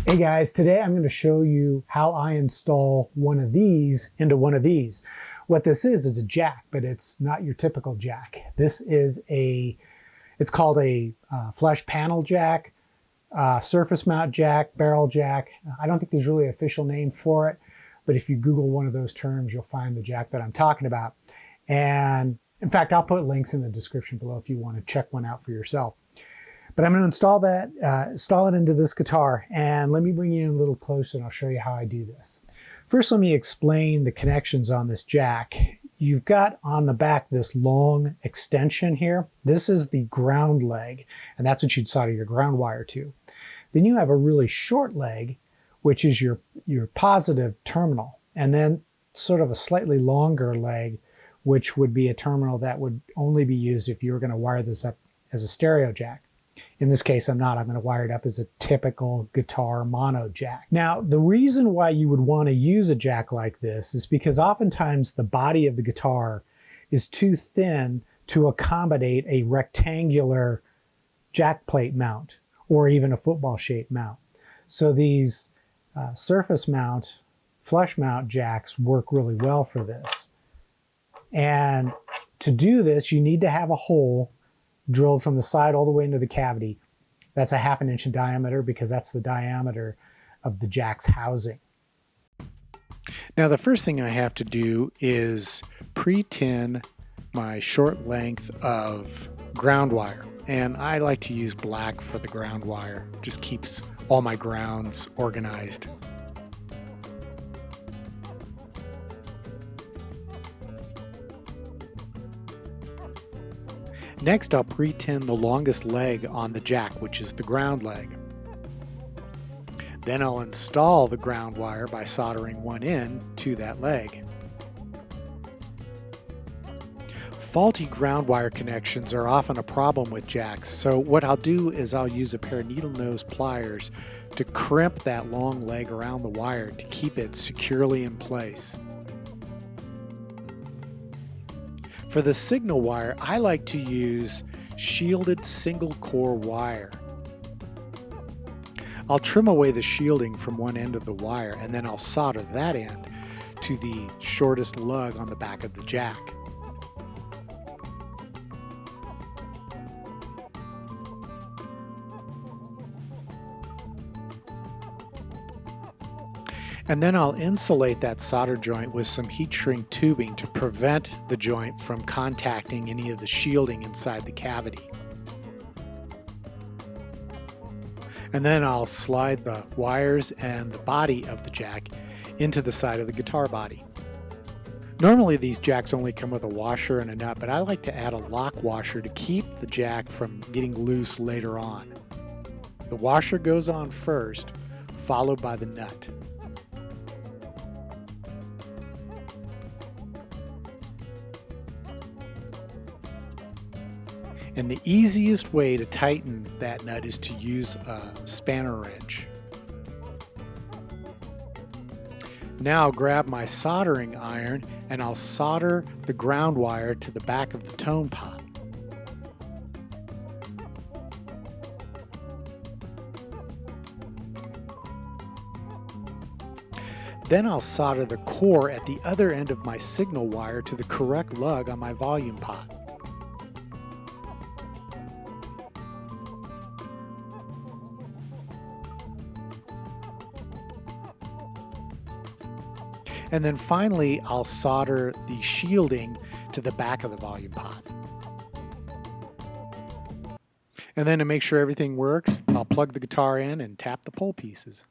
Hey guys, today I'm going to show you how I install one of these into one of these. What this is a jack, but it's not your typical jack. This is it's called a flush panel jack, surface mount jack, barrel jack. I don't think there's really an official name for it, but if you Google one of those terms, you'll find the jack that I'm talking about. And in fact, I'll put links in the description below if you want to check one out for yourself. But I'm going to install it into this guitar, and let me bring you in a little closer and I'll show you how I do this. First, let me explain the connections on this jack. You've got on the back this long extension here. This is the ground leg, and that's what you'd solder your ground wire to. Then you have a really short leg, which is your positive terminal, and then sort of a slightly longer leg, which would be a terminal that would only be used if you were going to wire this up as a stereo jack. In this case, I'm not. I'm going to wire it up as a typical guitar mono jack. Now, the reason why you would want to use a jack like this is because oftentimes the body of the guitar is too thin to accommodate a rectangular jack plate mount or even a football shaped mount. So these surface mount, flush mount jacks work really well for this. And to do this, you need to have a hole drilled from the side all the way into the cavity. That's a ½ inch in diameter because that's the diameter of the jack's housing. Now the first thing I have to do is pre-tin my short length of ground wire. And I like to use black for the ground wire. Just keeps all my grounds organized. Next, I'll pre-tin the longest leg on the jack, which is the ground leg. Then I'll install the ground wire by soldering one end to that leg. Faulty ground wire connections are often a problem with jacks, so what I'll do is I'll use a pair of needle nose pliers to crimp that long leg around the wire to keep it securely in place. For the signal wire, I like to use shielded single core wire. I'll trim away the shielding from one end of the wire, and then I'll solder that end to the shortest lug on the back of the jack. And then I'll insulate that solder joint with some heat shrink tubing to prevent the joint from contacting any of the shielding inside the cavity. And then I'll slide the wires and the body of the jack into the side of the guitar body. Normally these jacks only come with a washer and a nut, but I like to add a lock washer to keep the jack from getting loose later on. The washer goes on first, followed by the nut. And the easiest way to tighten that nut is to use a spanner wrench. Now I'll grab my soldering iron and I'll solder the ground wire to the back of the tone pot. Then I'll solder the core at the other end of my signal wire to the correct lug on my volume pot. And then finally, I'll solder the shielding to the back of the volume pot. And then to make sure everything works, I'll plug the guitar in and tap the pole pieces.